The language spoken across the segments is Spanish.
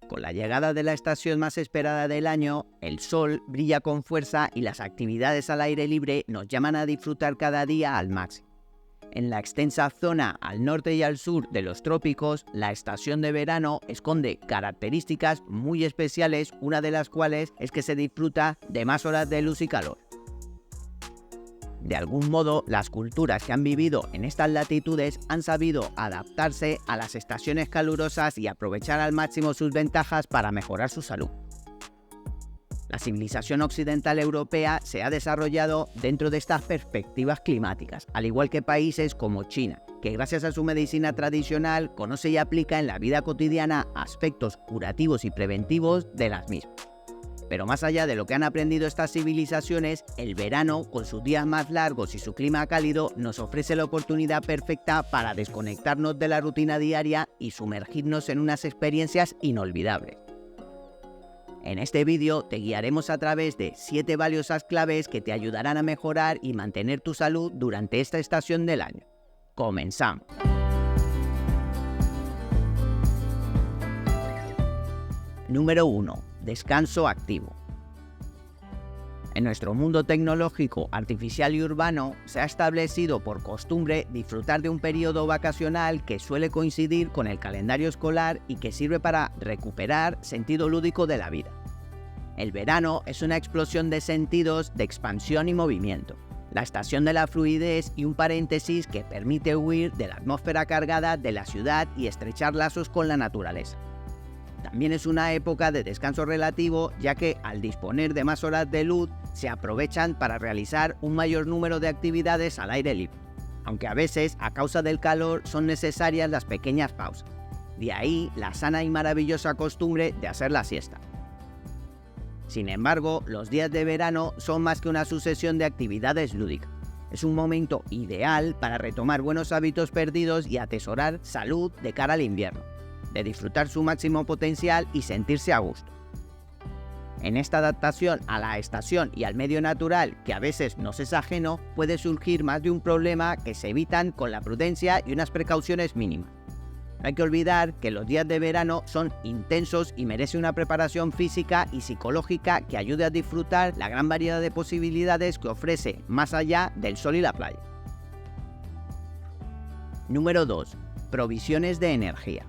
Con la llegada de la estación más esperada del año, el sol brilla con fuerza y las actividades al aire libre nos llaman a disfrutar cada día al máximo. En la extensa zona al norte y al sur de los trópicos, la estación de verano esconde características muy especiales, una de las cuales es que se disfruta de más horas de luz y calor. De algún modo, las culturas que han vivido en estas latitudes han sabido adaptarse a las estaciones calurosas y aprovechar al máximo sus ventajas para mejorar su salud. La civilización occidental europea se ha desarrollado dentro de estas perspectivas climáticas, al igual que países como China, que gracias a su medicina tradicional conoce y aplica en la vida cotidiana aspectos curativos y preventivos de las mismas. Pero más allá de lo que han aprendido estas civilizaciones, el verano, con sus días más largos y su clima cálido, nos ofrece la oportunidad perfecta para desconectarnos de la rutina diaria y sumergirnos en unas experiencias inolvidables. En este vídeo te guiaremos a través de 7 valiosas claves que te ayudarán a mejorar y mantener tu salud durante esta estación del año. ¡Comenzamos! Número 1. Descanso activo. En nuestro mundo tecnológico, artificial y urbano, se ha establecido por costumbre disfrutar de un periodo vacacional que suele coincidir con el calendario escolar y que sirve para recuperar sentido lúdico de la vida. El verano es una explosión de sentidos de expansión y movimiento, la estación de la fluidez y un paréntesis que permite huir de la atmósfera cargada de la ciudad y estrechar lazos con la naturaleza. También es una época de descanso relativo, ya que al disponer de más horas de luz, se aprovechan para realizar un mayor número de actividades al aire libre, aunque a veces, a causa del calor, son necesarias las pequeñas pausas. De ahí la sana y maravillosa costumbre de hacer la siesta. Sin embargo, los días de verano son más que una sucesión de actividades lúdicas. Es un momento ideal para retomar buenos hábitos perdidos y atesorar salud de cara al invierno, de disfrutar su máximo potencial y sentirse a gusto. En esta adaptación a la estación y al medio natural, que a veces nos es ajeno, puede surgir más de un problema que se evitan con la prudencia y unas precauciones mínimas. No hay que olvidar que los días de verano son intensos y merece una preparación física y psicológica que ayude a disfrutar la gran variedad de posibilidades que ofrece más allá del sol y la playa. Número 2. Provisiones de energía.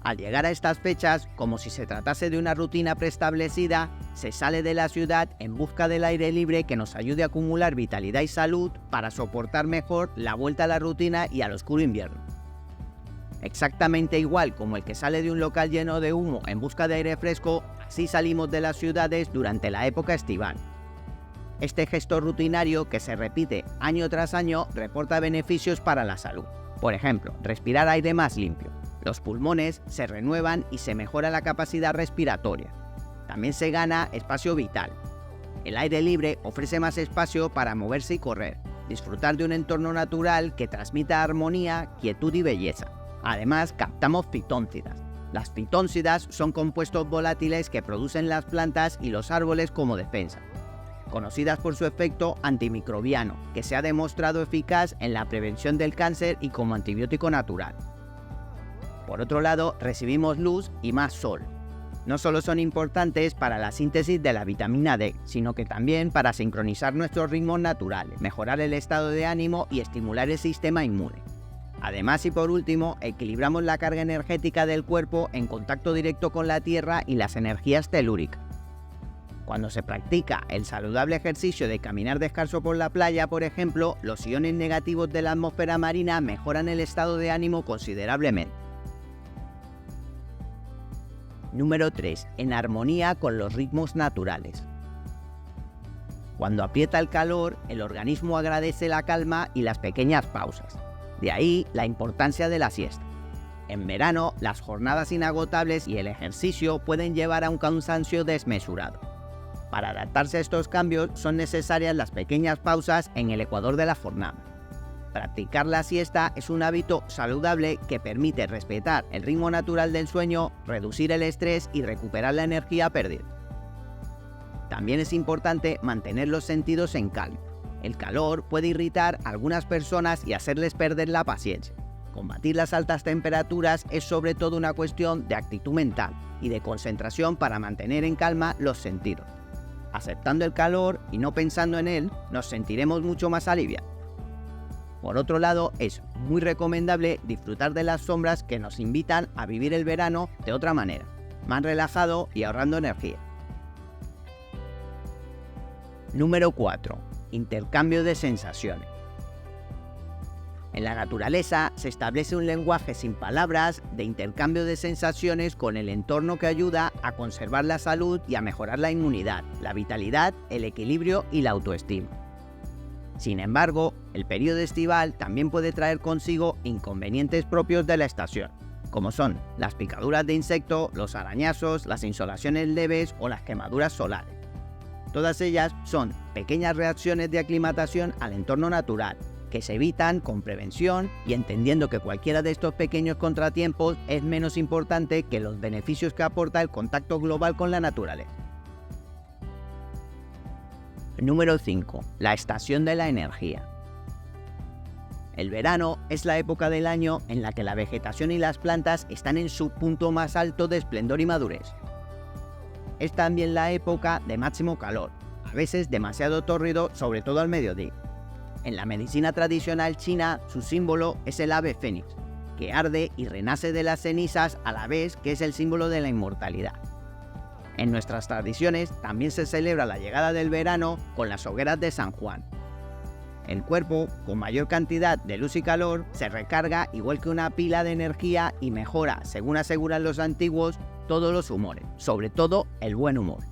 Al llegar a estas fechas, como si se tratase de una rutina preestablecida, se sale de la ciudad en busca del aire libre que nos ayude a acumular vitalidad y salud para soportar mejor la vuelta a la rutina y al oscuro invierno. Exactamente igual como el que sale de un local lleno de humo en busca de aire fresco, así salimos de las ciudades durante la época estival. Este gesto rutinario, que se repite año tras año, reporta beneficios para la salud. Por ejemplo, respirar aire más limpio. Los pulmones se renuevan y se mejora la capacidad respiratoria. También se gana espacio vital. El aire libre ofrece más espacio para moverse y correr, disfrutar de un entorno natural que transmita armonía, quietud y belleza. Además, captamos fitóncidas. Las fitóncidas son compuestos volátiles que producen las plantas y los árboles como defensa, conocidas por su efecto antimicrobiano, que se ha demostrado eficaz en la prevención del cáncer y como antibiótico natural. Por otro lado, recibimos luz y más sol. No solo son importantes para la síntesis de la vitamina D, sino que también para sincronizar nuestros ritmos naturales, mejorar el estado de ánimo y estimular el sistema inmune. Además y por último, equilibramos la carga energética del cuerpo en contacto directo con la tierra y las energías telúricas. Cuando se practica el saludable ejercicio de caminar descalzo por la playa, por ejemplo, los iones negativos de la atmósfera marina mejoran el estado de ánimo considerablemente. Número 3. En armonía con los ritmos naturales. Cuando aprieta el calor, el organismo agradece la calma y las pequeñas pausas. De ahí la importancia de la siesta. En verano, las jornadas inagotables y el ejercicio pueden llevar a un cansancio desmesurado. Para adaptarse a estos cambios son necesarias las pequeñas pausas en el ecuador de la jornada. Practicar la siesta es un hábito saludable que permite respetar el ritmo natural del sueño, reducir el estrés y recuperar la energía perdida. También es importante mantener los sentidos en calma. El calor puede irritar a algunas personas y hacerles perder la paciencia. Combatir las altas temperaturas es sobre todo una cuestión de actitud mental y de concentración para mantener en calma los sentidos. Aceptando el calor y no pensando en él, nos sentiremos mucho más aliviados. Por otro lado, es muy recomendable disfrutar de las sombras que nos invitan a vivir el verano de otra manera, más relajado y ahorrando energía. Número 4. Intercambio de sensaciones. En la naturaleza se establece un lenguaje sin palabras de intercambio de sensaciones con el entorno que ayuda a conservar la salud y a mejorar la inmunidad, la vitalidad, el equilibrio y la autoestima. Sin embargo, el periodo estival también puede traer consigo inconvenientes propios de la estación, como son las picaduras de insecto, los arañazos, las insolaciones leves o las quemaduras solares. Todas ellas son pequeñas reacciones de aclimatación al entorno natural, que se evitan con prevención y entendiendo que cualquiera de estos pequeños contratiempos es menos importante que los beneficios que aporta el contacto global con la naturaleza. Número 5. La estación de la energía. El verano es la época del año en la que la vegetación y las plantas están en su punto más alto de esplendor y madurez. Es también la época de máximo calor, a veces demasiado tórrido, sobre todo al mediodía. En la medicina tradicional china, su símbolo es el ave fénix, que arde y renace de las cenizas a la vez que es el símbolo de la inmortalidad. En nuestras tradiciones también se celebra la llegada del verano con las hogueras de San Juan. El cuerpo, con mayor cantidad de luz y calor, se recarga igual que una pila de energía y mejora, según aseguran los antiguos, todos los humores, sobre todo el buen humor.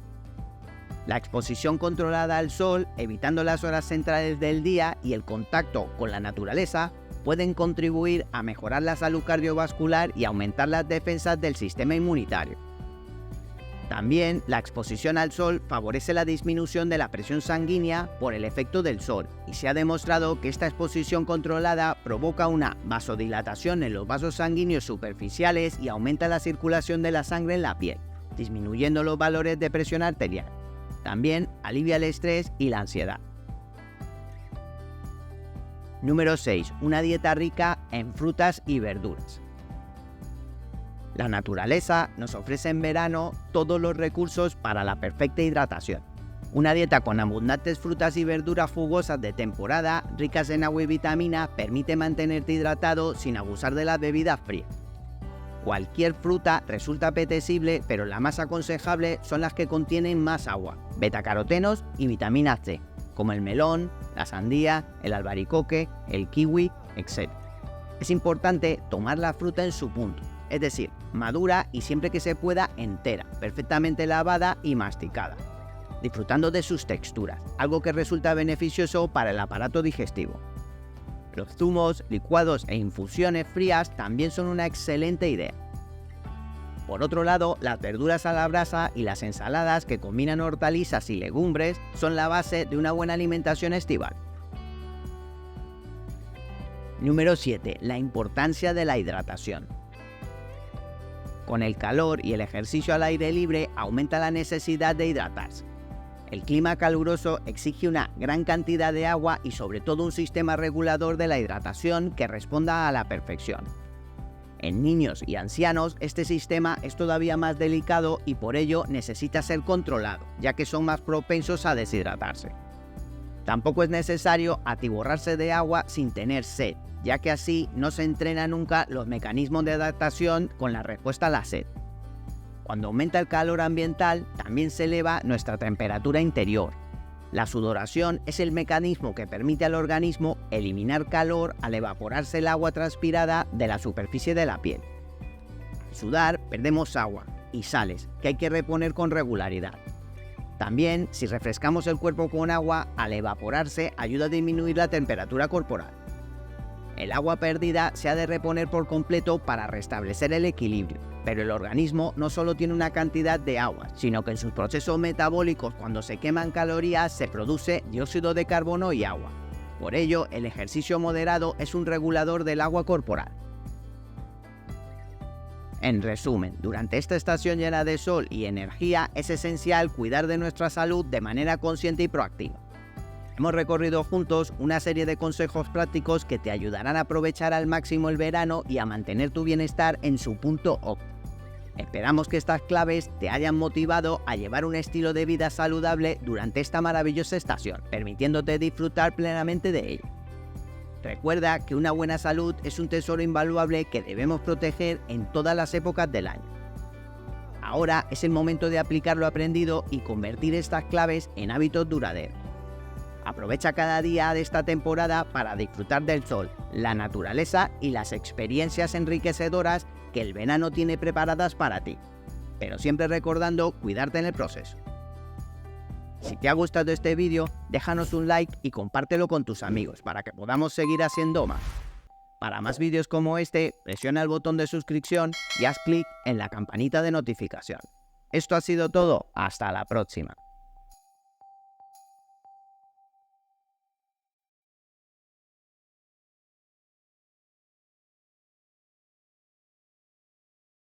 La exposición controlada al sol, evitando las horas centrales del día y el contacto con la naturaleza, pueden contribuir a mejorar la salud cardiovascular y aumentar las defensas del sistema inmunitario. También la exposición al sol favorece la disminución de la presión sanguínea por el efecto del sol, y se ha demostrado que esta exposición controlada provoca una vasodilatación en los vasos sanguíneos superficiales y aumenta la circulación de la sangre en la piel, disminuyendo los valores de presión arterial. También alivia el estrés y la ansiedad. Número 6. Una dieta rica en frutas y verduras. La naturaleza nos ofrece en verano todos los recursos para la perfecta hidratación. Una dieta con abundantes frutas y verduras jugosas de temporada, ricas en agua y vitaminas, permite mantenerte hidratado sin abusar de las bebidas frías. Cualquier fruta resulta apetecible, pero las más aconsejables son las que contienen más agua, betacarotenos y vitamina C, como el melón, la sandía, el albaricoque, el kiwi, etc. Es importante tomar la fruta en su punto, es decir, madura y siempre que se pueda entera, perfectamente lavada y masticada, disfrutando de sus texturas, algo que resulta beneficioso para el aparato digestivo. Los zumos, licuados e infusiones frías también son una excelente idea. Por otro lado, las verduras a la brasa y las ensaladas que combinan hortalizas y legumbres son la base de una buena alimentación estival. Número 7. La importancia de la hidratación. Con el calor y el ejercicio al aire libre aumenta la necesidad de hidratarse. El clima caluroso exige una gran cantidad de agua y sobre todo un sistema regulador de la hidratación que responda a la perfección. En niños y ancianos este sistema es todavía más delicado y por ello necesita ser controlado, ya que son más propensos a deshidratarse. Tampoco es necesario atiborrarse de agua sin tener sed, ya que así no se entrena nunca los mecanismos de adaptación con la respuesta a la sed. Cuando aumenta el calor ambiental, también se eleva nuestra temperatura interior. La sudoración es el mecanismo que permite al organismo eliminar calor al evaporarse el agua transpirada de la superficie de la piel. Al sudar, perdemos agua y sales, que hay que reponer con regularidad. También, si refrescamos el cuerpo con agua, al evaporarse ayuda a disminuir la temperatura corporal. El agua perdida se ha de reponer por completo para restablecer el equilibrio, pero el organismo no solo tiene una cantidad de agua, sino que en sus procesos metabólicos cuando se queman calorías se produce dióxido de carbono y agua. Por ello, el ejercicio moderado es un regulador del agua corporal. En resumen, durante esta estación llena de sol y energía es esencial cuidar de nuestra salud de manera consciente y proactiva. Hemos recorrido juntos una serie de consejos prácticos que te ayudarán a aprovechar al máximo el verano y a mantener tu bienestar en su punto óptimo. Esperamos que estas claves te hayan motivado a llevar un estilo de vida saludable durante esta maravillosa estación, permitiéndote disfrutar plenamente de ella. Recuerda que una buena salud es un tesoro invaluable que debemos proteger en todas las épocas del año. Ahora es el momento de aplicar lo aprendido y convertir estas claves en hábitos duraderos. Aprovecha cada día de esta temporada para disfrutar del sol, la naturaleza y las experiencias enriquecedoras que el verano tiene preparadas para ti, pero siempre recordando cuidarte en el proceso. Si te ha gustado este vídeo, déjanos un like y compártelo con tus amigos para que podamos seguir haciendo más. Para más vídeos como este, presiona el botón de suscripción y haz clic en la campanita de notificación. Esto ha sido todo, hasta la próxima.